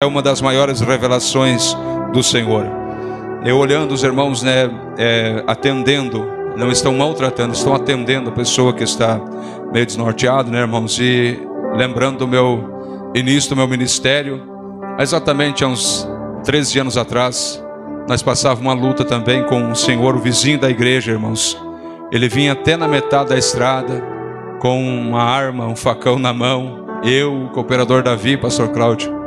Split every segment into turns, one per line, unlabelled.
É uma das maiores revelações do Senhor. Eu olhando os irmãos, atendendo, não estão maltratando, estão atendendo a pessoa que está meio desnorteado, irmãos? E lembrando do meu início do meu ministério, exatamente há uns 13 anos atrás, nós passávamos uma luta também com um senhor, o vizinho da igreja, irmãos. Ele vinha até na metade da estrada, com uma arma, um facão na mão. Eu, o cooperador Davi, pastor Cláudio,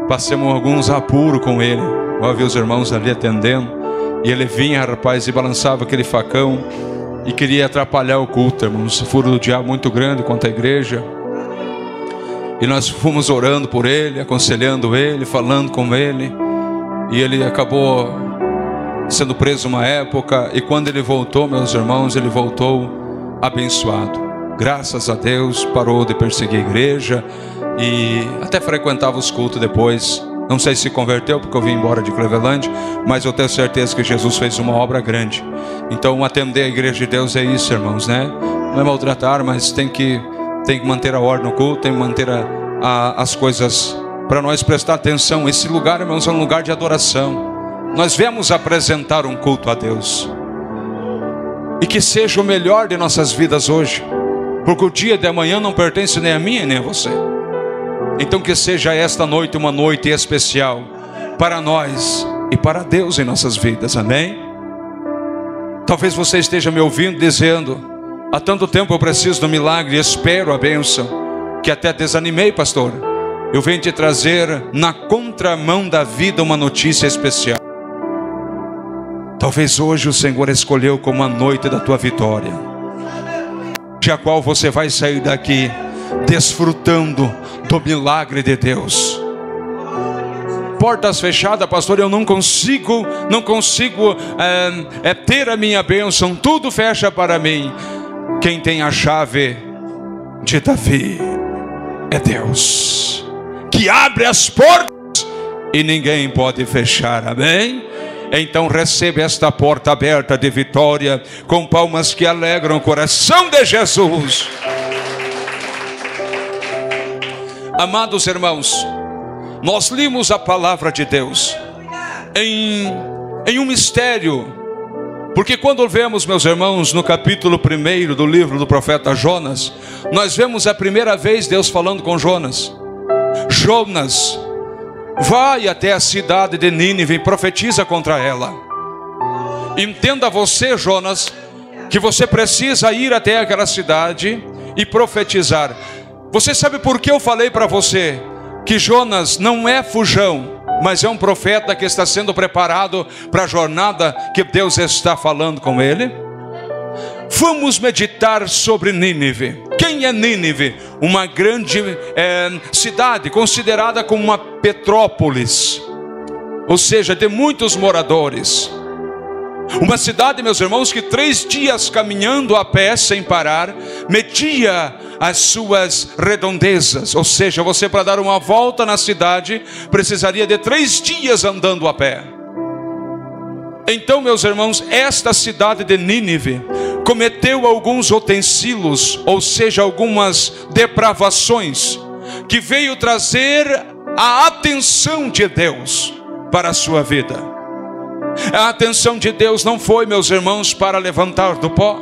passamos alguns apuros com ele. Eu vi os irmãos ali atendendo, e ele vinha, rapaz, e balançava aquele facão e queria atrapalhar o culto, irmãos. Furo do diabo muito grande contra a igreja. E nós fomos orando por ele, aconselhando ele, falando com ele. E ele acabou sendo preso uma época, e quando ele voltou, meus irmãos, ele voltou abençoado. Graças a Deus, parou de perseguir a igreja e até frequentava os cultos depois. Não sei se converteu, porque eu vim embora de Cleveland, mas eu tenho certeza que Jesus fez uma obra grande. Então atender a igreja de Deus é isso, irmãos, Não é maltratar, mas tem que manter a ordem no culto, tem que manter as coisas para nós prestar atenção. Esse lugar, irmãos, é um lugar de adoração. Nós viemos apresentar um culto a Deus, e que seja o melhor de nossas vidas hoje, porque o dia de amanhã não pertence nem a mim nem a você. Então que seja esta noite uma noite especial para nós e para Deus em nossas vidas, amém? Talvez você esteja me ouvindo dizendo: há tanto tempo eu preciso do milagre, espero a bênção, que até desanimei, pastor. Eu venho te trazer na contramão da vida uma notícia especial. Talvez hoje o Senhor escolheu como a noite da tua vitória, a qual você vai sair daqui desfrutando do milagre de Deus. Portas fechadas, pastor, eu não consigo ter a minha bênção, tudo fecha para mim. Quem tem a chave de Davi é Deus, que abre as portas e ninguém pode fechar, amém? Então receba esta porta aberta de vitória com palmas que alegram o coração de Jesus. Amados irmãos, nós limos a palavra de Deus em um mistério, porque quando vemos, meus irmãos, no capítulo 1 do livro do profeta Jonas, nós vemos a primeira vez Deus falando com Jonas. Jonas, vai até a cidade de Nínive e profetiza contra ela. Entenda você, Jonas, que você precisa ir até aquela cidade e profetizar. Você sabe por que eu falei para você que Jonas não é fujão, mas é um profeta que está sendo preparado para a jornada que Deus está falando com ele? Vamos meditar sobre Nínive. Quem é Nínive? Uma grande cidade, considerada como uma petrópolis, ou seja, de muitos moradores. Uma cidade, meus irmãos, que 3 dias caminhando a pé sem parar, media as suas redondezas. Ou seja, você, para dar uma volta na cidade, precisaria de 3 dias andando a pé. Então, meus irmãos, esta cidade de Nínive cometeu alguns utensílios, ou seja, algumas depravações, que veio trazer a atenção de Deus para a sua vida. A atenção de Deus não foi, meus irmãos, para levantar do pó,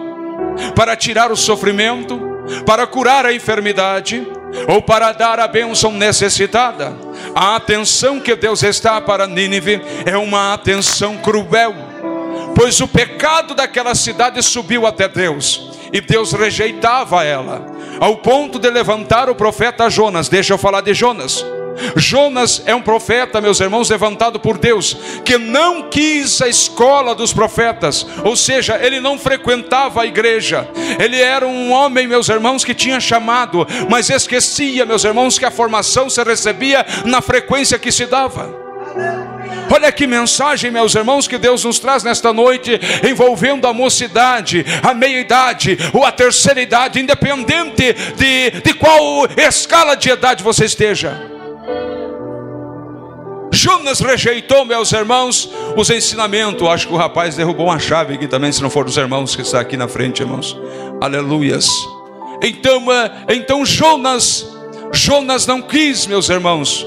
para tirar o sofrimento, para curar a enfermidade, ou para dar a bênção necessitada. A atenção que Deus está para Nínive é uma atenção cruel, pois o pecado daquela cidade subiu até Deus, e Deus rejeitava ela, ao ponto de levantar o profeta Jonas. Deixa eu falar de Jonas. Jonas é um profeta, meus irmãos, levantado por Deus, que não quis a escola dos profetas, ou seja, ele não frequentava a igreja. Ele era um homem, meus irmãos, que tinha chamado, mas esquecia, meus irmãos, que a formação se recebia na frequência que se dava. Olha que mensagem, meus irmãos, que Deus nos traz nesta noite, envolvendo a mocidade, a meia-idade ou a terceira idade, independente de qual escala de idade você esteja. Jonas rejeitou, meus irmãos, os ensinamentos. Acho que o rapaz derrubou uma chave aqui também, se não for dos irmãos que está aqui na frente, irmãos. Aleluias. Então Jonas não quis, meus irmãos,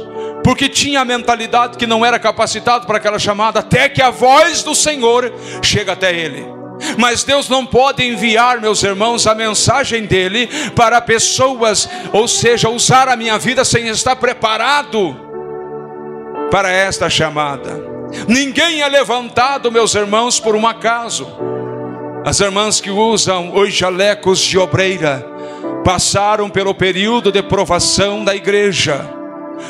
porque tinha a mentalidade que não era capacitado para aquela chamada, até que a voz do Senhor chega até ele. Mas Deus não pode enviar, meus irmãos, a mensagem dele para pessoas, ou seja, usar a minha vida sem estar preparado para esta chamada. Ninguém é levantado, meus irmãos, por um acaso. As irmãs que usam os jalecos de obreira passaram pelo período de provação da igreja.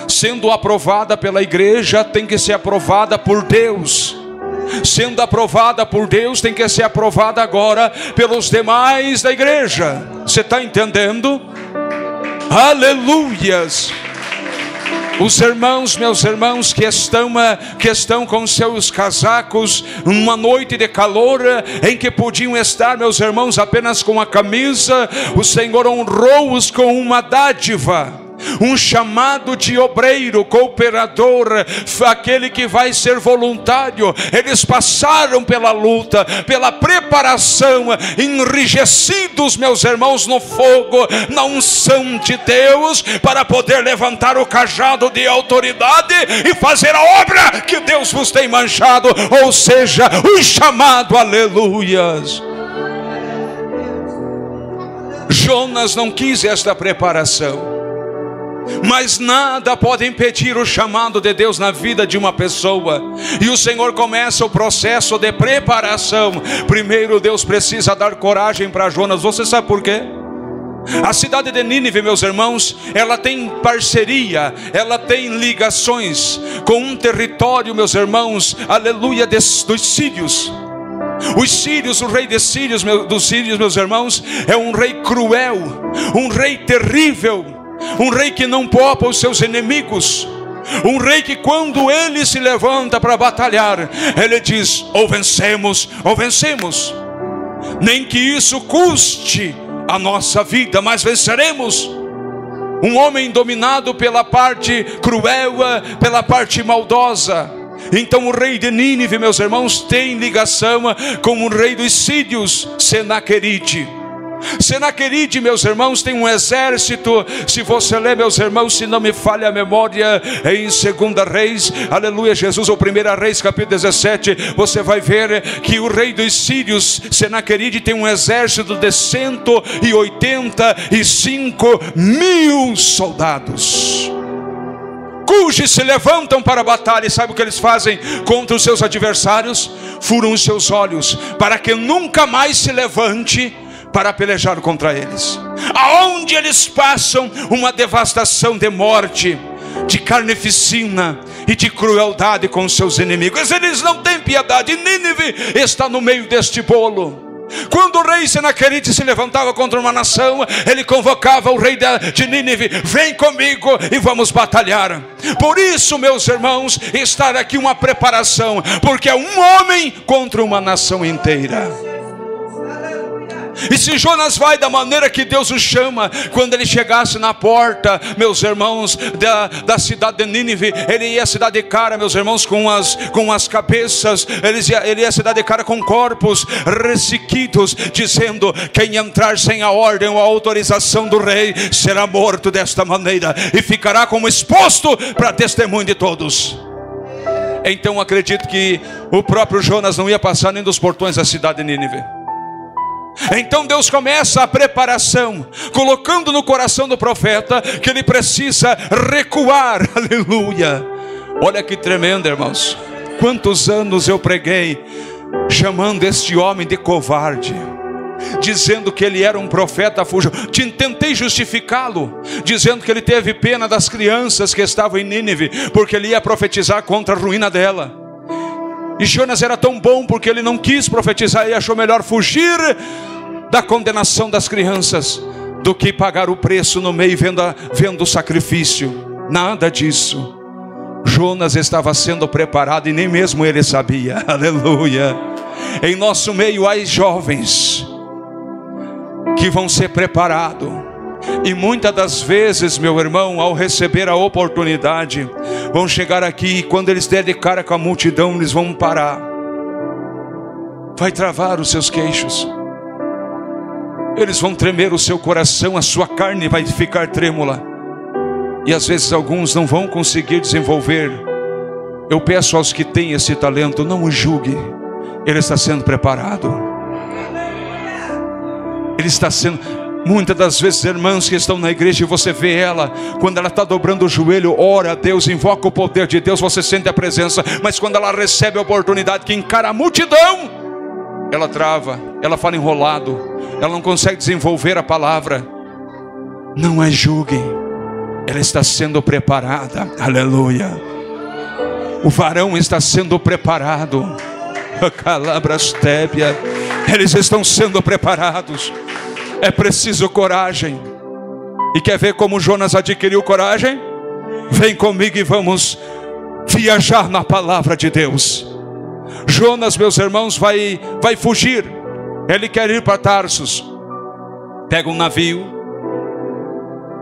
Sendo aprovada pela igreja, tem que ser aprovada por Deus. Sendo aprovada por Deus, tem que ser aprovada agora pelos demais da igreja. Você está entendendo? Aleluias! Os irmãos, meus irmãos, que estão com seus casacos, uma noite de calor, em que podiam estar, meus irmãos, apenas com a camisa, o Senhor honrou-os com uma dádiva, um chamado de obreiro, cooperador, aquele que vai ser voluntário. Eles passaram pela luta, pela preparação, enrijecidos, meus irmãos, no fogo, na unção de Deus, para poder levantar o cajado de autoridade e fazer a obra que Deus vos tem manchado, ou seja, o chamado. Aleluias! Jonas não quis esta preparação, mas nada pode impedir o chamado de Deus na vida de uma pessoa. E o Senhor começa o processo de preparação. Primeiro Deus precisa dar coragem para Jonas. Você sabe por quê? A cidade de Nínive, meus irmãos, ela tem parceria, ela tem ligações com um território, meus irmãos, aleluia, dos sírios. Os sírios, o rei dos sírios, meus irmãos, é um rei cruel, um rei terrível, um rei que não poupa os seus inimigos, um rei que quando ele se levanta para batalhar, ele diz: ou vencemos, ou vencemos, nem que isso custe a nossa vida, mas venceremos. Um homem dominado pela parte cruel, pela parte maldosa. Então o rei de Nínive, meus irmãos, tem ligação com o rei dos sírios, Senaquerib. Senaquerib, meus irmãos, tem um exército. Se você ler, meus irmãos, se não me falha a memória, em 2 Reis, aleluia, Jesus, ou 1 Reis, capítulo 17, você vai ver que o rei dos sírios, Senaquerib, tem um exército de 185 mil soldados, cujos se levantam para a batalha. E sabe o que eles fazem contra os seus adversários? Furam os seus olhos, para que nunca mais se levante para pelejar contra eles. Aonde eles passam, uma devastação de morte, de carnificina e de crueldade com seus inimigos. Eles não têm piedade. Nínive está no meio deste bolo. Quando o rei Senaquerib se levantava contra uma nação, ele convocava o rei de Nínive: vem comigo e vamos batalhar. Por isso, meus irmãos, está aqui uma preparação, porque é um homem contra uma nação inteira. E se Jonas vai da maneira que Deus o chama, quando ele chegasse na porta, meus irmãos, da cidade de Nínive, ele ia se dar de cara, meus irmãos, com as cabeças, ele ia se dar de cara com corpos ressequidos, dizendo: quem entrar sem a ordem ou a autorização do rei será morto desta maneira, e ficará como exposto para testemunho de todos. Então acredito que o próprio Jonas não ia passar nem dos portões da cidade de Nínive. Então Deus começa a preparação, colocando no coração do profeta que ele precisa recuar. Aleluia! Olha que tremendo, irmãos. Quantos anos eu preguei chamando este homem de covarde, dizendo que ele era um profeta fujão. Tentei justificá-lo, dizendo que ele teve pena das crianças que estavam em Nínive, porque ele ia profetizar contra a ruína dela. E Jonas era tão bom porque ele não quis profetizar e achou melhor fugir da condenação das crianças do que pagar o preço no meio vendo o sacrifício. Nada disso. Jonas estava sendo preparado e nem mesmo ele sabia. Aleluia. Em nosso meio há jovens que vão ser preparados, e muitas das vezes, meu irmão, ao receber a oportunidade, vão chegar aqui e quando eles derem de cara com a multidão, eles vão parar. Vai travar os seus queixos. Eles vão tremer o seu coração, a sua carne vai ficar trêmula. E às vezes alguns não vão conseguir desenvolver. Eu peço aos que têm esse talento, não o julgue. Ele está sendo preparado. Ele está sendo... Muitas das vezes, irmãs que estão na igreja, e você vê ela, quando ela está dobrando o joelho, ora a Deus, invoca o poder de Deus, você sente a presença. Mas quando ela recebe a oportunidade que encara a multidão, ela trava, ela fala enrolado, ela não consegue desenvolver a palavra. Não a julguem, ela está sendo preparada. Aleluia. O varão está sendo preparado. Calabrastébia. Eles estão sendo preparados. É preciso coragem. E quer ver como Jonas adquiriu coragem? Vem comigo e vamos viajar na palavra de Deus. Jonas, meus irmãos, vai fugir. Ele quer ir para Tarsus. Pega um navio.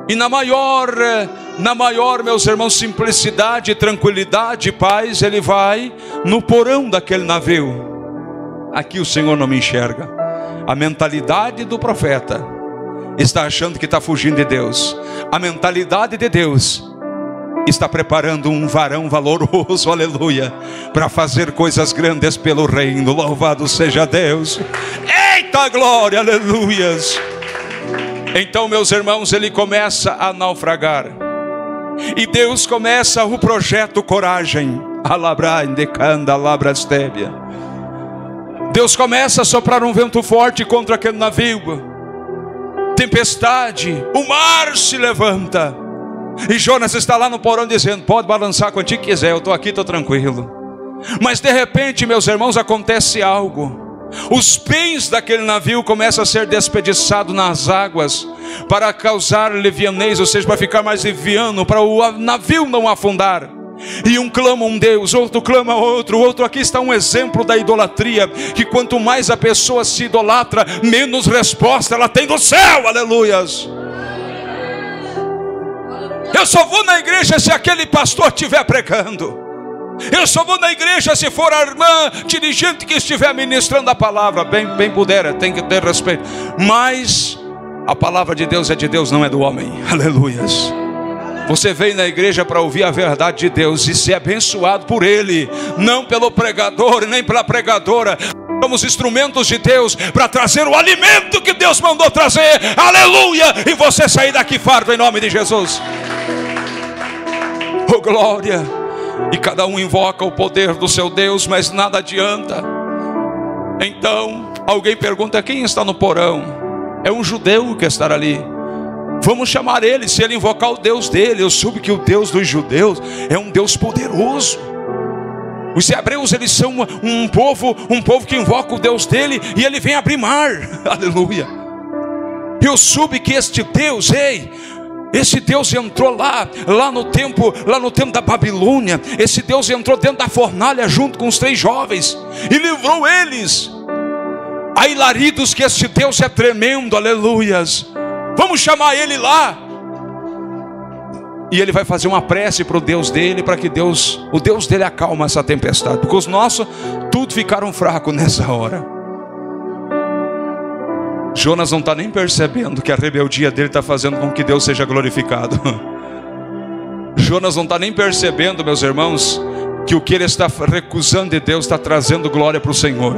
E na maior, meus irmãos, simplicidade, tranquilidade, paz, ele vai no porão daquele navio. Aqui o Senhor não me enxerga. A mentalidade do profeta está achando que está fugindo de Deus. A mentalidade de Deus está preparando um varão valoroso, aleluia, para fazer coisas grandes pelo reino. Louvado seja Deus. Eita glória, aleluias. Então, meus irmãos, ele começa a naufragar. E Deus começa o projeto Coragem. Deus começa a soprar um vento forte contra aquele navio. Tempestade, o mar se levanta. E Jonas está lá no porão dizendo: pode balançar quanto quiser, eu estou aqui, estou tranquilo. Mas de repente, meus irmãos, acontece algo. Os bens daquele navio começam a ser desperdiçados nas águas para causar levianez, ou seja, para ficar mais leviano, para o navio não afundar. E um clama um Deus, outro clama outro. Aqui está um exemplo da idolatria, que quanto mais a pessoa se idolatra, menos resposta ela tem do céu, aleluias. Eu só vou na igreja se aquele pastor estiver pregando. Eu só vou na igreja se for a irmã dirigente que estiver ministrando a palavra. Bem puder, tem que ter respeito. Mas a palavra de Deus é de Deus, não é do homem. Aleluias. Você veio na igreja para ouvir a verdade de Deus e ser abençoado por Ele, não pelo pregador nem pela pregadora. Somos instrumentos de Deus para trazer o alimento que Deus mandou trazer. Aleluia. E você sair daqui farto em nome de Jesus. Oh glória. E cada um invoca o poder do seu Deus, mas nada adianta. Então alguém pergunta: quem está no porão? É um judeu que está ali. Vamos chamar ele. Se ele invocar o Deus dele, eu soube que o Deus dos judeus é um Deus poderoso. Os hebreus, eles são um povo que invoca o Deus dele e ele vem abrir mar. Aleluia. Eu soube que este Deus, esse Deus entrou lá no tempo da Babilônia. Esse Deus entrou dentro da fornalha junto com os 3 jovens e livrou eles. Há hilaridos que este Deus é tremendo, aleluias. Vamos chamar ele lá. E ele vai fazer uma prece para o Deus dele, para que o Deus dele acalma essa tempestade. Porque os nossos, tudo ficaram fracos nessa hora. Jonas não está nem percebendo que a rebeldia dele está fazendo com que Deus seja glorificado. Jonas não está nem percebendo, meus irmãos, que o que ele está recusando de Deus está trazendo glória para o Senhor.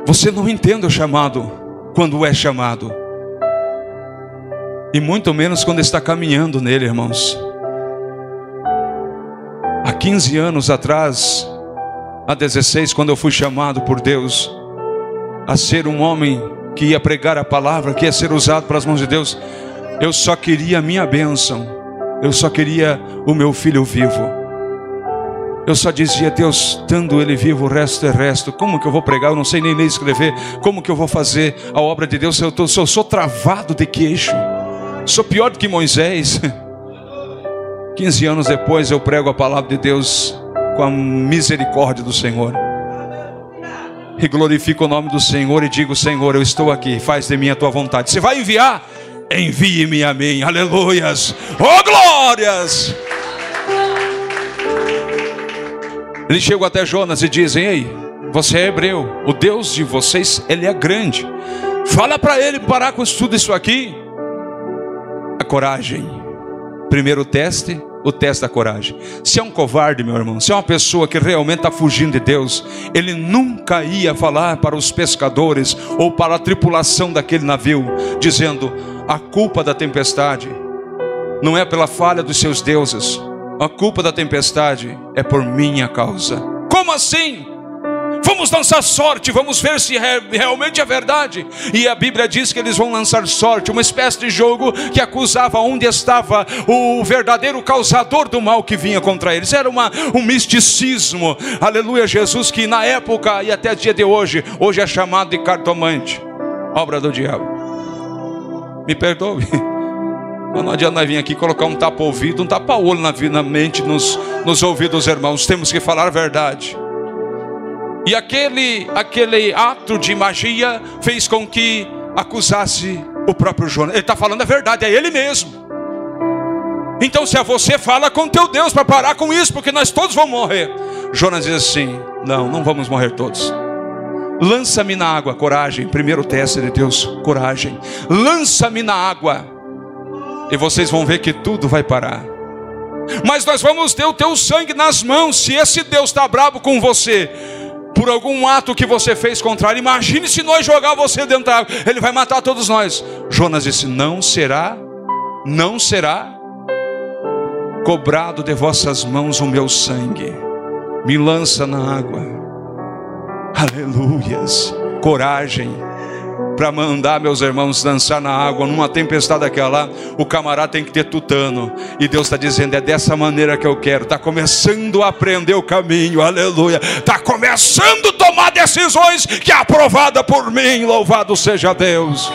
Você não entende o chamado quando é chamado, e muito menos quando está caminhando nele, irmãos. Há 15 anos atrás, há 16, quando eu fui chamado por Deus a ser um homem que ia pregar a palavra, que ia ser usado para as mãos de Deus, eu só queria a minha bênção. Eu só queria o meu filho vivo. Eu só dizia: Deus, estando ele vivo, o resto é resto. Como que eu vou pregar? Eu não sei nem ler e escrever. Como que eu vou fazer a obra de Deus? Eu sou travado de queixo. Sou pior do que Moisés. 15 anos depois eu prego a palavra de Deus com a misericórdia do Senhor. E glorifico o nome do Senhor e digo: Senhor, eu estou aqui, faz de mim a tua vontade. Você vai enviar? Envie-me a mim. Aleluias. Oh glórias. Eles chegam até Jonas e dizem: ei, você é hebreu, o Deus de vocês, ele é grande. Fala para ele parar com tudo isso aqui. coragem. Primeiro teste, o teste da coragem. Se é um covarde, meu irmão, se é uma pessoa que realmente está fugindo de Deus, ele nunca ia falar para os pescadores ou para a tripulação daquele navio, dizendo: a culpa da tempestade não é pela falha dos seus deuses, a culpa da tempestade é por minha causa. Como assim? Vamos lançar sorte, vamos ver se realmente é verdade. E a Bíblia diz que eles vão lançar sorte, uma espécie de jogo que acusava onde estava o verdadeiro causador do mal que vinha contra eles. Era um misticismo, aleluia, Jesus, que na época e até o dia de hoje é chamado de cartomante, obra do diabo. Me perdoe, mas não adianta nós vir aqui colocar um tapa-ouvido, um tapa-olho na mente, nos ouvidos dos irmãos. Temos que falar a verdade. E aquele ato de magia fez com que acusasse o próprio Jonas. Ele está falando a verdade, é ele mesmo. Então se é você, fala com teu Deus para parar com isso, porque nós todos vamos morrer. Jonas diz assim: não vamos morrer todos. Lança-me na água, coragem. Primeiro teste de Deus, coragem. Lança-me na água e vocês vão ver que tudo vai parar. Mas nós vamos ter o teu sangue nas mãos. Se esse Deus está bravo com você por algum ato que você fez contra ele, imagine se nós jogar você dentro da água, ele vai matar todos nós. Jonas disse: não será cobrado de vossas mãos o meu sangue. Me lança na água. Aleluias. Coragem para mandar meus irmãos dançar na água numa tempestade daquela. O camarada tem que ter tutano, e Deus está dizendo: é dessa maneira que eu quero. Está começando a aprender o caminho, aleluia. Está começando a tomar decisões que é aprovada por mim. Louvado seja Deus.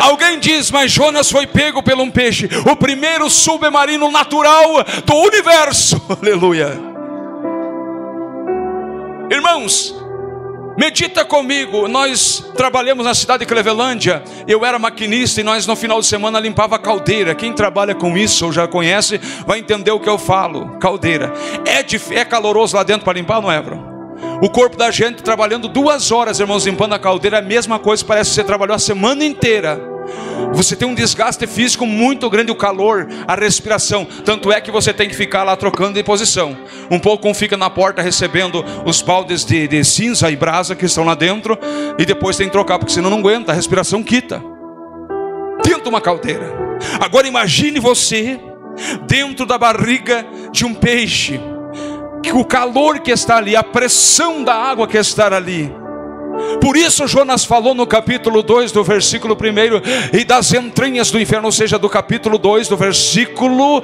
Alguém diz: mas Jonas foi pego por um peixe, o primeiro submarino natural do universo, aleluia. Irmãos, medita comigo. Nós trabalhamos na cidade de Clevelândia. Eu era maquinista e nós no final de semana limpava a caldeira. Quem trabalha com isso ou já conhece vai entender o que eu falo. Caldeira é caloroso lá dentro para limpar, não é, bro? O corpo da gente trabalhando 2 horas, irmãos, limpando a caldeira, é a mesma coisa. Parece que você trabalhou a semana inteira. Você tem um desgaste físico muito grande, o calor, a respiração. Tanto é que você tem que ficar lá trocando de posição. Um pouco um fica na porta recebendo os baldes de cinza e brasa que estão lá dentro, e depois tem que trocar, porque senão não aguenta, a respiração quita. Dentro de uma caldeira. Agora imagine você dentro da barriga de um peixe, que o calor que está ali, a pressão da água que está ali. Por isso Jonas falou no capítulo 2 do versículo 1: e das entranhas do inferno, ou seja, do capítulo 2 do versículo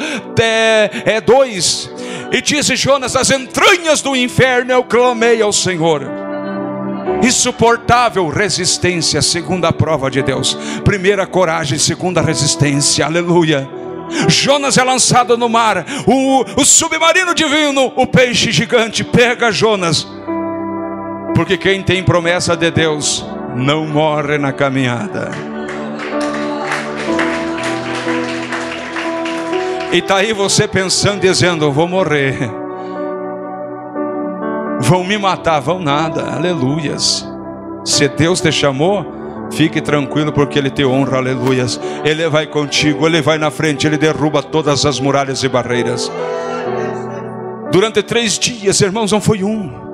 2, e disse Jonas: das entranhas do inferno eu clamei ao Senhor. Insuportável resistência, segunda prova de Deus. Primeira, coragem. Segunda, resistência, aleluia. Jonas é lançado no mar. O submarino divino, o peixe gigante, pega Jonas. Porque quem tem promessa de Deus não morre na caminhada. E está aí você pensando, dizendo: vou morrer, vão me matar, vão nada, aleluias. Se Deus te chamou, fique tranquilo, porque Ele te honra, aleluias. Ele vai contigo, Ele vai na frente, Ele derruba todas as muralhas e barreiras. Durante 3 dias, irmãos, não foi um.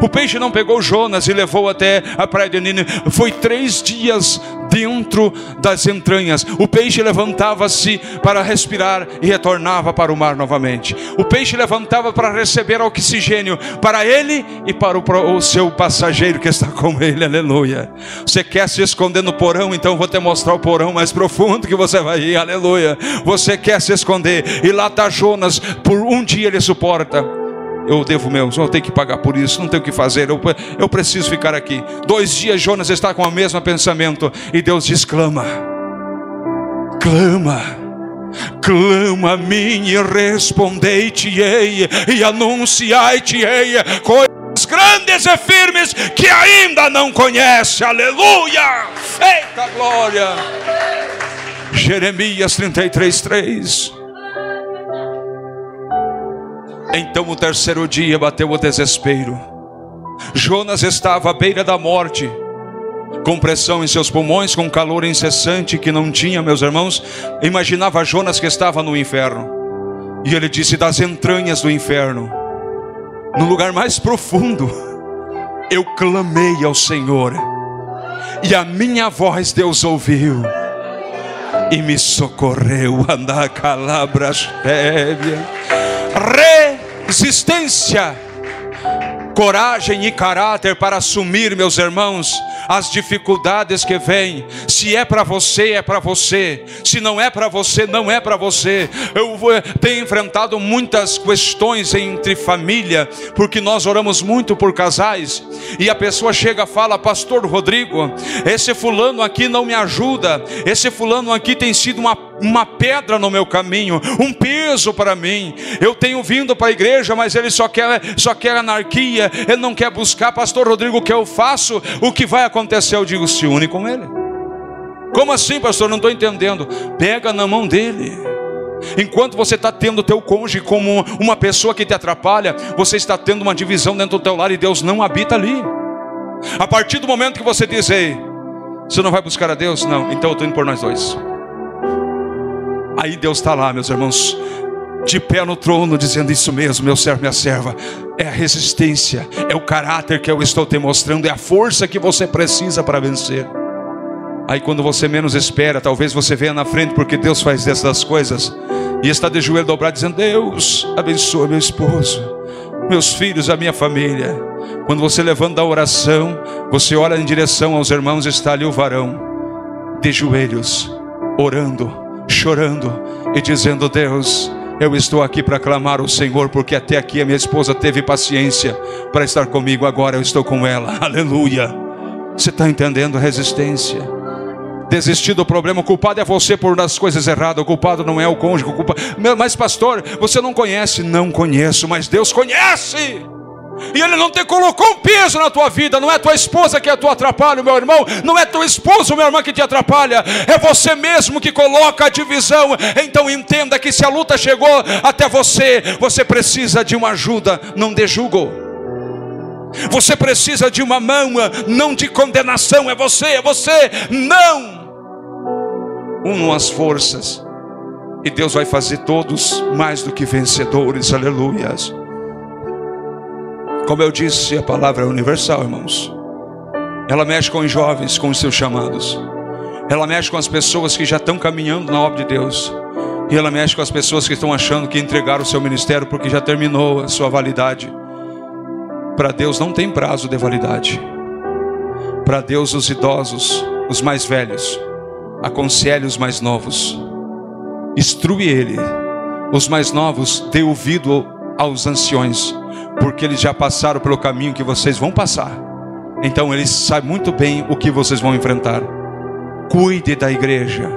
O peixe não pegou Jonas e levou até a praia de Nínive. Foi 3 dias dentro das entranhas. O peixe levantava-se para respirar e retornava para o mar novamente. O peixe levantava para receber oxigênio para ele e para o seu passageiro que está com ele, aleluia. Você quer se esconder no porão? Então vou te mostrar o porão mais profundo que você vai ir, aleluia. Você quer se esconder, e lá está Jonas. Por 1 dia ele suporta. Eu devo mesmo, eu tenho que pagar por isso, não tenho o que fazer, eu preciso ficar aqui. 2 dias Jonas está com o mesmo pensamento, e Deus diz: clama, clama, clama a mim e respondei-te-ei, e anunciai-te-ei coisas grandes e firmes que ainda não conhece, aleluia, eita glória. Jeremias 33:3. Então o 3º dia bateu o desespero. Jonas estava à beira da morte. com pressão em seus pulmões, com calor incessante que não tinha, meus irmãos. Imaginava Jonas que estava no inferno. E ele disse: das entranhas do inferno, no lugar mais profundo, eu clamei ao Senhor, e a minha voz Deus ouviu e me socorreu. Resistência, coragem e caráter para assumir, meus irmãos, as dificuldades que vêm. Se é para você, é para você. Se não é para você, não é para você. Eu tenho enfrentado muitas questões entre família, porque nós oramos muito por casais, e a pessoa chega e fala: pastor Rodrigo, esse fulano aqui não me ajuda, esse fulano aqui tem sido uma pedra no meu caminho, um peso para mim. Eu tenho vindo para a igreja, mas ele só quer anarquia, ele não quer buscar. Pastor Rodrigo, o que eu faço? O que vai acontecer? Eu digo: se une com ele. Como assim, pastor? Não estou entendendo. Pega na mão dele. Enquanto você está tendo o teu cônjuge como uma pessoa que te atrapalha, você está tendo uma divisão dentro do teu lar, e Deus não habita ali. A partir do momento que você diz: ei, você não vai buscar a Deus? Não, então eu estou indo por nós dois. Aí Deus está lá, meus irmãos, de pé no trono, dizendo: isso mesmo, meu servo, minha serva. É a resistência, é o caráter que eu estou te mostrando, é a força que você precisa para vencer. Aí quando você menos espera, talvez você venha na frente, porque Deus faz dessas coisas, e está de joelho dobrado dizendo: Deus, abençoa meu esposo, meus filhos, a minha família. Quando você levanta a oração, você olha em direção aos irmãos, está ali o varão, de joelhos, orando, chorando e dizendo: Deus, eu estou aqui para clamar ao Senhor, porque até aqui a minha esposa teve paciência para estar comigo, agora eu estou com ela. Aleluia. Você está entendendo? Resistência. Desistir do problema. O culpado é você por as coisas erradas, o culpado não é o cônjuge, Mas pastor, você não conhece. Não conheço, mas Deus conhece. E Ele não te colocou um peso na tua vida. Não é tua esposa que te atrapalha, meu irmão. Não é teu esposo, meu irmão, que te atrapalha. É você mesmo que coloca a divisão. Então entenda que se a luta chegou até você, você precisa de uma ajuda, não de jugo. Você precisa de uma mão, não de condenação. É você, não. Unam as forças, e Deus vai fazer todos mais do que vencedores. Aleluias. Como eu disse, a palavra é universal, irmãos. Ela mexe com os jovens, com os seus chamados. Ela mexe com as pessoas que já estão caminhando na obra de Deus. E ela mexe com as pessoas que estão achando que entregaram o seu ministério porque já terminou a sua validade. Para Deus não tem prazo de validade. Para Deus, os idosos, os mais velhos, aconselhe os mais novos, instrui ele. Os mais novos, dê ouvido aos anciões, porque eles já passaram pelo caminho que vocês vão passar. Então eles sabem muito bem o que vocês vão enfrentar. Cuide da igreja.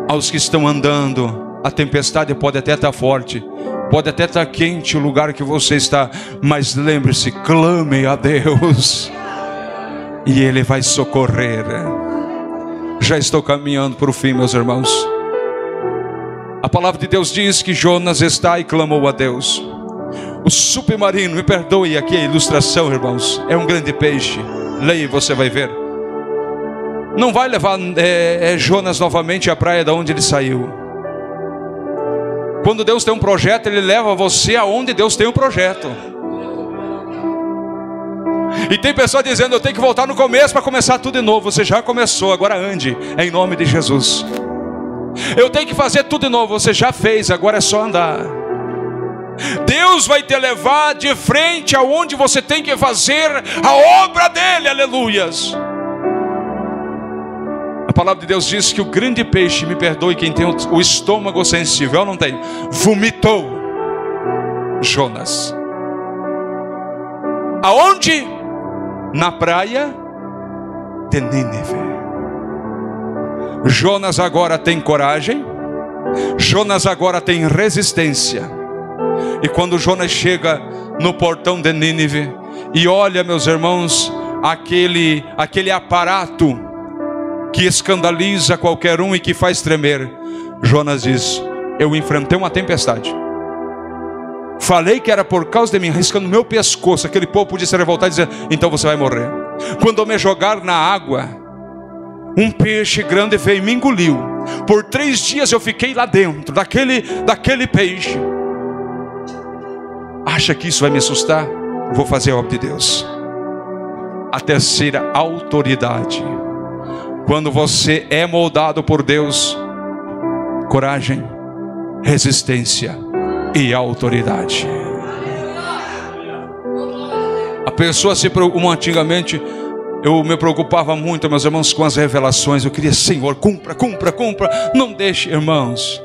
Aos que estão andando, a tempestade pode até estar forte, pode até estar quente o lugar que você está, mas lembre-se, clame a Deus e Ele vai socorrer. Já estou caminhando para o fim, meus irmãos. A palavra de Deus diz que Jonas está e clamou a Deus. O submarino, me perdoe aqui a ilustração, irmãos, é um grande peixe. Leia e você vai ver. Não vai levar Jonas novamente à praia de onde ele saiu. Quando Deus tem um projeto, Ele leva você aonde Deus tem um projeto. E tem pessoa dizendo: eu tenho que voltar no começo para começar tudo de novo. Você já começou, agora ande, em nome de Jesus. Eu tenho que fazer tudo de novo. Você já fez, agora é só andar. Deus vai te levar de frente aonde você tem que fazer a obra dele. Aleluias. A palavra de Deus diz que o grande peixe, me perdoe quem tem o estômago sensível, eu não tenho, vomitou Jonas. Aonde? Na praia de Nínive. Jonas agora tem coragem, Jonas agora tem resistência. E quando Jonas chega no portão de Nínive e olha, meus irmãos, aquele aparato que escandaliza qualquer um e que faz tremer, Jonas diz: eu enfrentei uma tempestade, falei que era por causa de mim, arriscando meu pescoço. Aquele povo podia se revoltar e dizer: então você vai morrer. Quando eu me jogar na água, um peixe grande veio e me engoliu. Por 3 dias eu fiquei lá dentro daquele peixe. Acha que isso vai me assustar? Vou fazer a obra de Deus. A terceira, autoridade. Quando você é moldado por Deus, coragem, resistência e autoridade. A pessoa se preocupa. Antigamente eu me preocupava muito, meus irmãos, com as revelações. Eu queria, Senhor, cumpra. Não deixe, irmãos.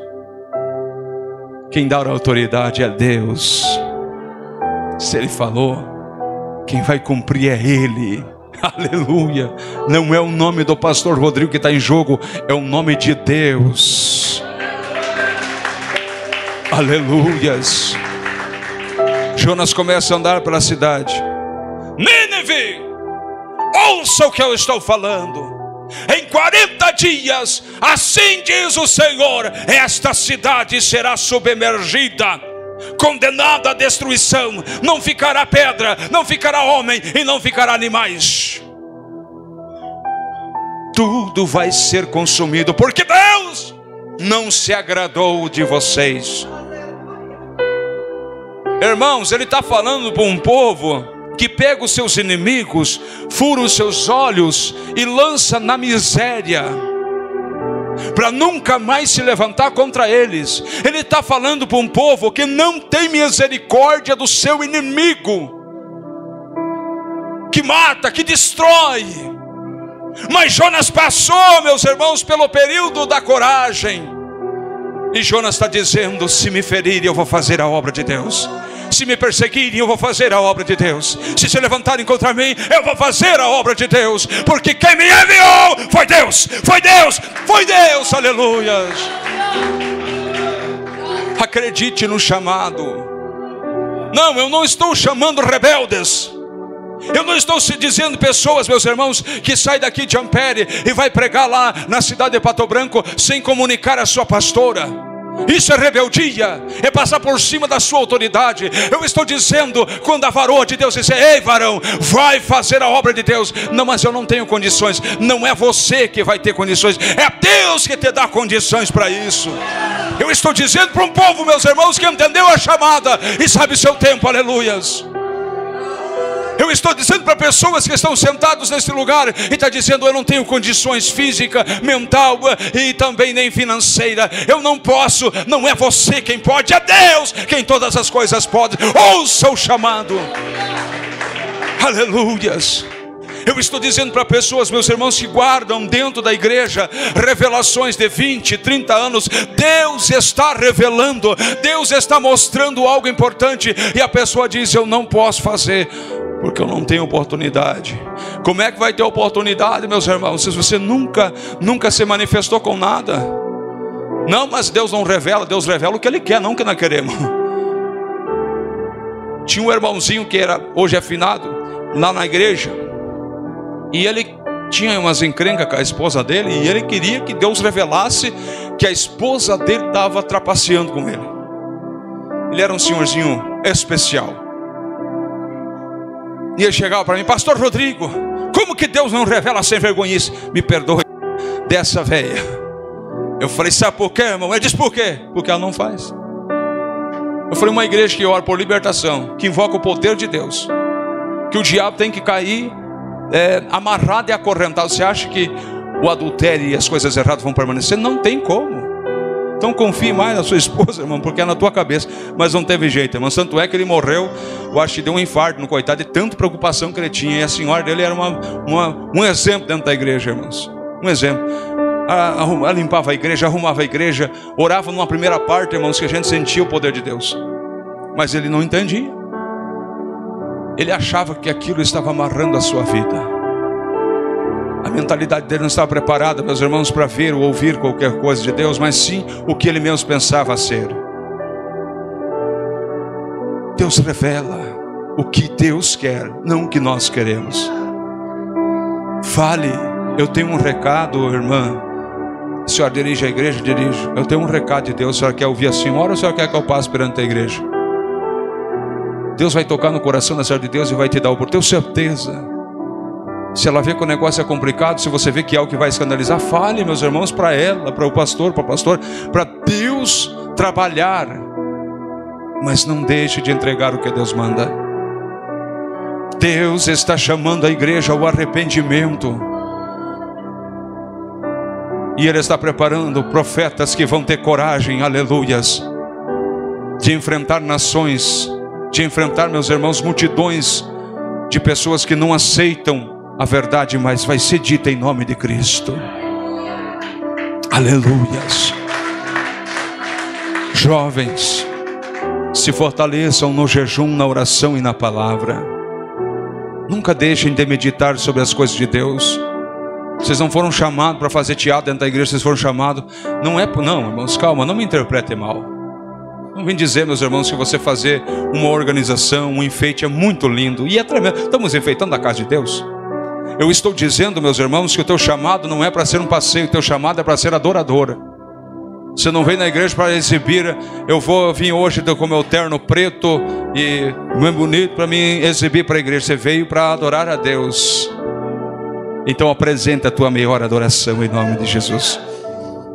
Quem dá a autoridade é Deus. Se Ele falou, quem vai cumprir é Ele. Aleluia. Não é o nome do pastor Rodrigo que está em jogo, é o nome de Deus. Aleluias. Jonas começa a andar pela cidade. Nínive, ouça o que eu estou falando. Em 40 dias, assim diz o Senhor, esta cidade será submergida, condenada à destruição. Não ficará pedra, não ficará homem e não ficará animais. Tudo vai ser consumido, porque Deus não se agradou de vocês. Irmãos, Ele está falando para um povo que pega os seus inimigos, fura os seus olhos e lança na miséria, para nunca mais se levantar contra eles. Ele está falando para um povo que não tem misericórdia do seu inimigo, que mata, que destrói. Mas Jonas passou, meus irmãos, pelo período da coragem. E Jonas está dizendo: se me ferirem, eu vou fazer a obra de Deus. Se me perseguirem, eu vou fazer a obra de Deus. Se levantarem contra mim, eu vou fazer a obra de Deus. Porque quem me enviou foi Deus, foi Deus, foi Deus. Aleluias. Acredite no chamado. Não, eu não estou chamando rebeldes. Eu não estou se dizendo pessoas, meus irmãos, que saem daqui de Ampere e vai pregar lá na cidade de Pato Branco sem comunicar a sua pastora. Isso é rebeldia, é passar por cima da sua autoridade. Eu estou dizendo, quando a varoa de Deus disser: ei varão, vai fazer a obra de Deus. Não, mas eu não tenho condições. Não é você que vai ter condições, é Deus que te dá condições para isso. Eu estou dizendo para um povo, meus irmãos, que entendeu a chamada e sabe o seu tempo. Aleluias. Eu estou dizendo para pessoas que estão sentados nesse lugar e está dizendo: eu não tenho condições física, mental e também nem financeira. Eu não posso. Não é você quem pode, é Deus quem todas as coisas pode. Ouça o chamado. Aleluias. Eu estou dizendo para pessoas, meus irmãos, que guardam dentro da igreja revelações de 20, 30 anos. Deus está revelando, Deus está mostrando algo importante, e a pessoa diz: eu não posso fazer porque eu não tenho oportunidade. Como é que vai ter oportunidade, meus irmãos, se você nunca se manifestou com nada? Não, mas Deus não revela. Deus revela o que Ele quer, não o que nós queremos. Tinha um irmãozinho que hoje é finado lá na igreja, e ele tinha umas encrencas com a esposa dele, e ele queria que Deus revelasse que a esposa dele estava trapaceando com ele. Ele era um senhorzinho especial. E ele chegava para mim: pastor Rodrigo, como que Deus não revela sem vergonhice? Me perdoe dessa velha. Eu falei: sabe por quê, irmão? Ele disse: por quê? Porque ela não faz. Eu falei: uma igreja que ora por libertação, que invoca o poder de Deus, que o diabo tem que cair amarrado e acorrentado. Você acha que o adultério e as coisas erradas vão permanecer? Não tem como. Então confie mais na sua esposa, irmão, porque é na tua cabeça. Mas não teve jeito, irmão. Tanto é que ele morreu, eu acho que deu um infarto no coitado, de tanta preocupação que ele tinha. E a senhora dele era um exemplo dentro da igreja, irmãos. Um exemplo. Ela limpava a igreja, arrumava a igreja, orava numa primeira parte, irmãos, que a gente sentia o poder de Deus. Mas ele não entendia. Ele achava que aquilo estava amarrando a sua vida. A mentalidade dele não estava preparada, meus irmãos, para ver ou ouvir qualquer coisa de Deus, mas sim o que ele mesmo pensava ser. Deus revela o que Deus quer, não o que nós queremos. Fale. Eu tenho um recado, irmã. A senhora dirige a igreja? Dirijo. Eu tenho um recado de Deus. A senhora quer ouvir a senhora ou a senhora quer que eu passe perante a igreja? Deus vai tocar no coração da senhora de Deus e vai te dar o oportunidade. Tenho certeza. Se ela vê que o negócio é complicado, se você vê que é algo que vai escandalizar, fale, meus irmãos, para ela, para o pastor, para Deus trabalhar. Mas não deixe de entregar o que Deus manda. Deus está chamando a igreja ao arrependimento. E Ele está preparando profetas que vão ter coragem, aleluias, de enfrentar nações, de enfrentar, meus irmãos, multidões de pessoas que não aceitam a verdade, mas vai ser dita em nome de Cristo. Aleluias. Jovens, se fortaleçam no jejum, na oração e na palavra. Nunca deixem de meditar sobre as coisas de Deus. Vocês não foram chamados para fazer teatro dentro da igreja, vocês foram chamados. Não, irmãos, calma, não me interpretem mal. Não vim dizer, meus irmãos, que você fazer uma organização, um enfeite é muito lindo. E é tremendo. Estamos enfeitando a casa de Deus. Eu estou dizendo, meus irmãos, que o teu chamado não é para ser um passeio, o teu chamado é para ser adoradora. Você não vem na igreja para exibir. Eu vou vir hoje com meu terno preto e muito bonito para me exibir para a igreja. Você veio para adorar a Deus. Então apresenta a tua maior adoração em nome de Jesus.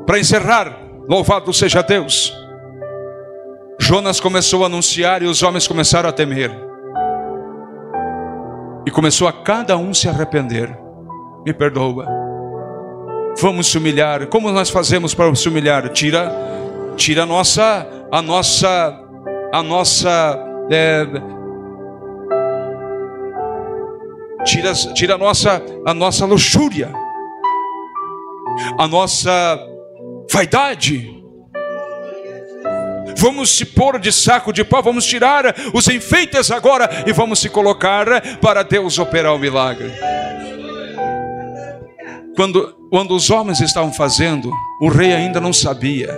Para encerrar, louvado seja Deus. Jonas começou a anunciar e os homens começaram a temer. E começou a cada um se arrepender. Me perdoa. Vamos se humilhar. Como nós fazemos para se humilhar? Tira a nossa luxúria, a nossa vaidade. Vamos se pôr de saco de pau, vamos tirar os enfeites agora e vamos se colocar para Deus operar o milagre. Quando os homens estavam fazendo, o rei ainda não sabia.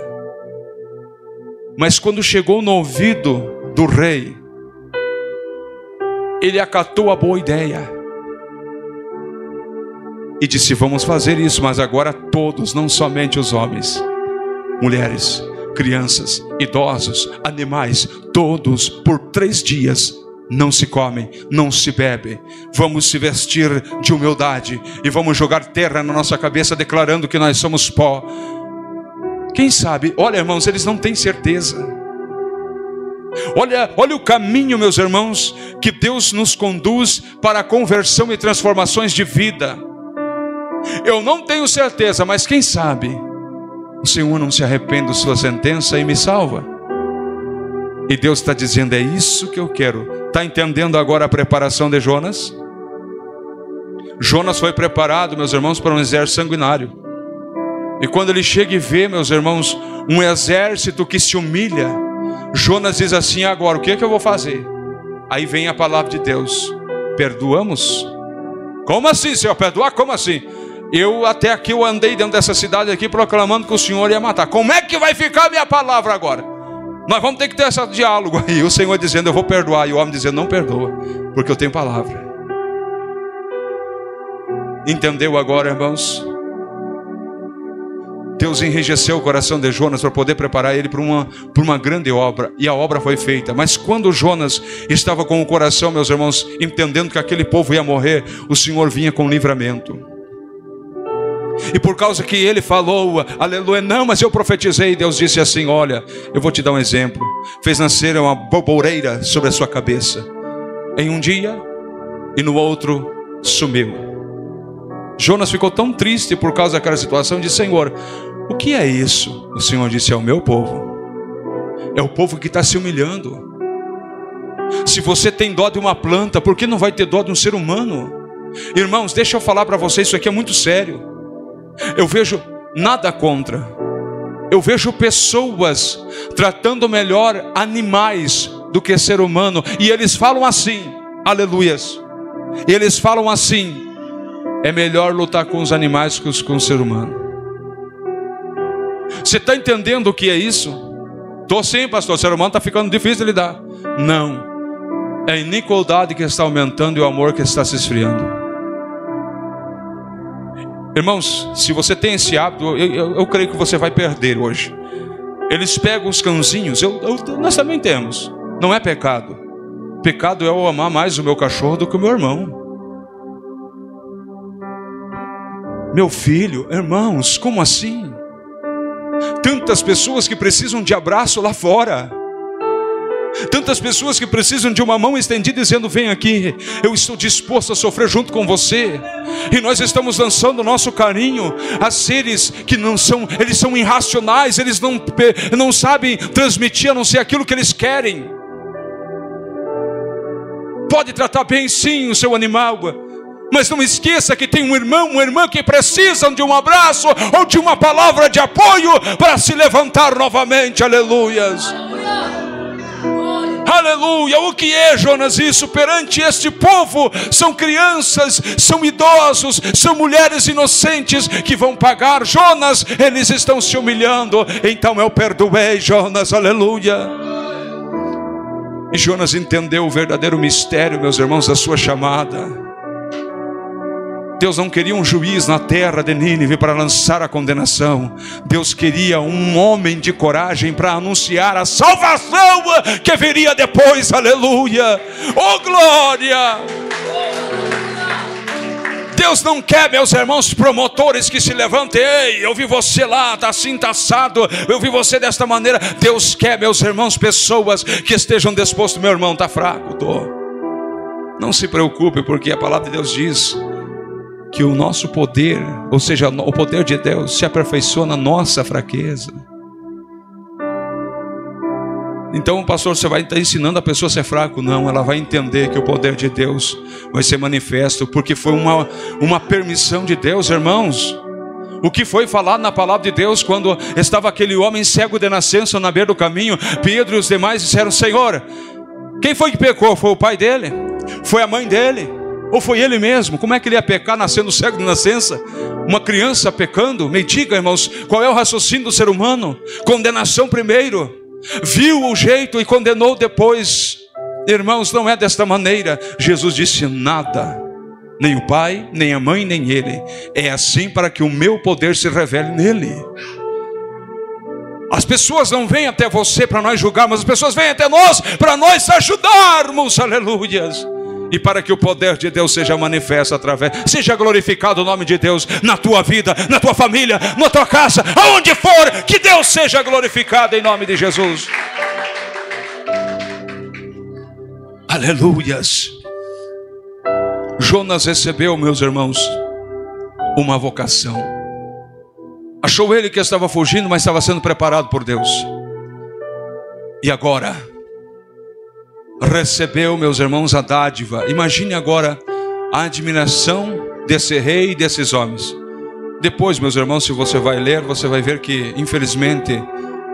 Mas quando chegou no ouvido do rei, ele acatou a boa ideia e disse: vamos fazer isso, mas agora todos, não somente os homens, mulheres, crianças, idosos, animais, todos por 3 dias não se comem, não se bebe. Vamos se vestir de humildade e vamos jogar terra na nossa cabeça, declarando que nós somos pó. Quem sabe? Olha, irmãos, eles não têm certeza. Olha o caminho, meus irmãos, que Deus nos conduz para a conversão e transformações de vida. Eu não tenho certeza, mas quem sabe o Senhor não se arrepende da sua sentença e me salva. E Deus está dizendo: é isso que eu quero. Está entendendo agora a preparação de Jonas? Jonas foi preparado, meus irmãos, para um exército sanguinário. E quando ele chega e vê, meus irmãos, um exército que se humilha, Jonas diz assim: agora o que é que eu vou fazer? Aí vem a palavra de Deus: perdoamos? Como assim, Senhor? Perdoar? Como assim? Até aqui eu andei dentro dessa cidade aqui proclamando que o Senhor ia matar. Como é que vai ficar a minha palavra agora? Nós vamos ter que ter esse diálogo aí. O Senhor dizendo: eu vou perdoar. E o homem dizendo: não perdoa, porque eu tenho palavra. Entendeu agora, irmãos? Deus enrijeceu o coração de Jonas para poder preparar ele para uma grande obra. E a obra foi feita. Mas quando Jonas estava com o coração, meus irmãos, entendendo que aquele povo ia morrer, o Senhor vinha com livramento. E por causa que ele falou, aleluia, não, mas eu profetizei, Deus disse assim: olha, eu vou te dar um exemplo. Fez nascer uma borboleira sobre a sua cabeça em um dia, e no outro sumiu. Jonas ficou tão triste por causa daquela situação, e disse: Senhor, o que é isso? O Senhor disse: é o meu povo. É o povo que está se humilhando. Se você tem dó de uma planta, por que não vai ter dó de um ser humano? Irmãos, deixa eu falar para vocês, isso aqui é muito sério. Eu vejo nada contra. Eu vejo pessoas tratando melhor animais do que ser humano. E eles falam assim, aleluias. E eles falam assim: é melhor lutar com os animais que com o ser humano. Você está entendendo o que é isso? Estou sim, pastor, o ser humano está ficando difícil de lidar. Não, é a iniquidade que está aumentando e o amor que está se esfriando. Irmãos, se você tem esse hábito, eu creio que você vai perder hoje. Eles pegam os cãozinhos, nós também temos. Não é pecado. Pecado é eu amar mais o meu cachorro do que o meu irmão. Meu filho, irmãos, como assim? Tantas pessoas que precisam de abraço lá fora. Tantas pessoas que precisam de uma mão estendida dizendo: vem aqui, eu estou disposto a sofrer junto com você. E nós estamos lançando o nosso carinho a seres que eles são irracionais, eles não sabem transmitir a não ser aquilo que eles querem. Pode tratar bem sim o seu animal, mas não esqueça que tem um irmão, uma irmã que precisam de um abraço ou de uma palavra de apoio para se levantar novamente. Aleluias. Aleluia. O que é, Jonas, isso perante este povo? São crianças, são idosos, são mulheres inocentes que vão pagar. Jonas, eles estão se humilhando, então eu perdoei, Jonas. Aleluia. E Jonas entendeu o verdadeiro mistério, meus irmãos, da sua chamada. Deus não queria um juiz na terra de Nínive para lançar a condenação. Deus queria um homem de coragem para anunciar a salvação que viria depois. Aleluia. Oh glória. Deus não quer, meus irmãos, promotores que se levantem. Ei, eu vi você lá, está assim, está assado, eu vi você desta maneira. Deus quer, meus irmãos, pessoas que estejam dispostos. Meu irmão está fraco, não se preocupe, porque a palavra de Deus diz que o nosso poder, ou seja, o poder de Deus se aperfeiçoa na nossa fraqueza. Então, pastor, você vai estar ensinando a pessoa a ser fraco? Não, ela vai entender que o poder de Deus vai ser manifesto, porque foi uma permissão de Deus, irmãos. O que foi falado na palavra de Deus quando estava aquele homem cego de nascença na beira do caminho? Pedro e os demais disseram: Senhor, quem foi que pecou? Foi o pai dele? Foi a mãe dele? Ou foi ele mesmo? Como é que ele ia pecar nascendo cego de nascença? Uma criança pecando? Me diga, irmãos, qual é o raciocínio do ser humano? Condenação primeiro, viu o jeito e condenou depois. Irmãos, não é desta maneira. Jesus disse: nada, nem o pai, nem a mãe, nem ele. É assim para que o meu poder se revele nele. As pessoas não vêm até você para nós julgarmos, as pessoas vêm até nós para nós ajudarmos. Aleluias. E para que o poder de Deus seja manifesto através, seja glorificado o nome de Deus na tua vida, na tua família, na tua casa, aonde for, que Deus seja glorificado em nome de Jesus. Aleluias. Jonas recebeu, meus irmãos, uma vocação. Achou ele que estava fugindo, mas estava sendo preparado por Deus. E agora recebeu, meus irmãos, a dádiva. Imagine agora a admiração desse rei e desses homens. Depois, meus irmãos, se você vai ler, você vai ver que, infelizmente,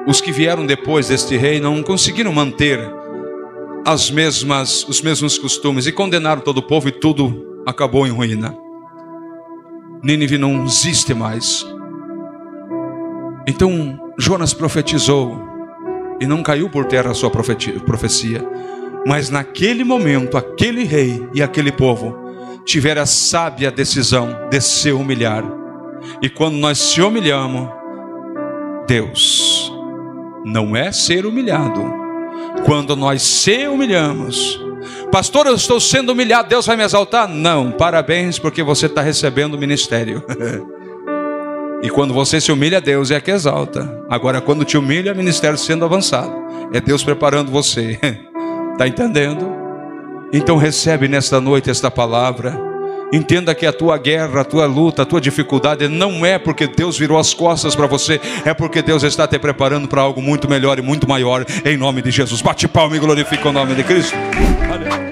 os que vieram depois deste rei não conseguiram manter os mesmos costumes e condenaram todo o povo, e tudo acabou em ruína. Nínive não existe mais. Então Jonas profetizou, e não caiu por terra a sua profecia. Mas naquele momento, aquele rei e aquele povo tiveram a sábia decisão de se humilhar. E quando nós se humilhamos, Deus não é ser humilhado. Quando nós se humilhamos, pastor, eu estou sendo humilhado, Deus vai me exaltar? Não, parabéns, porque você está recebendo o ministério. E quando você se humilha, Deus é que exalta. Agora, quando te humilha, é o ministério sendo avançado. É Deus preparando você. Está entendendo? Então recebe nesta noite esta palavra. Entenda que a tua guerra, a tua luta, a tua dificuldade não é porque Deus virou as costas para você, é porque Deus está te preparando para algo muito melhor e muito maior, em nome de Jesus. Bate palma e glorifica o nome de Cristo. Aleluia.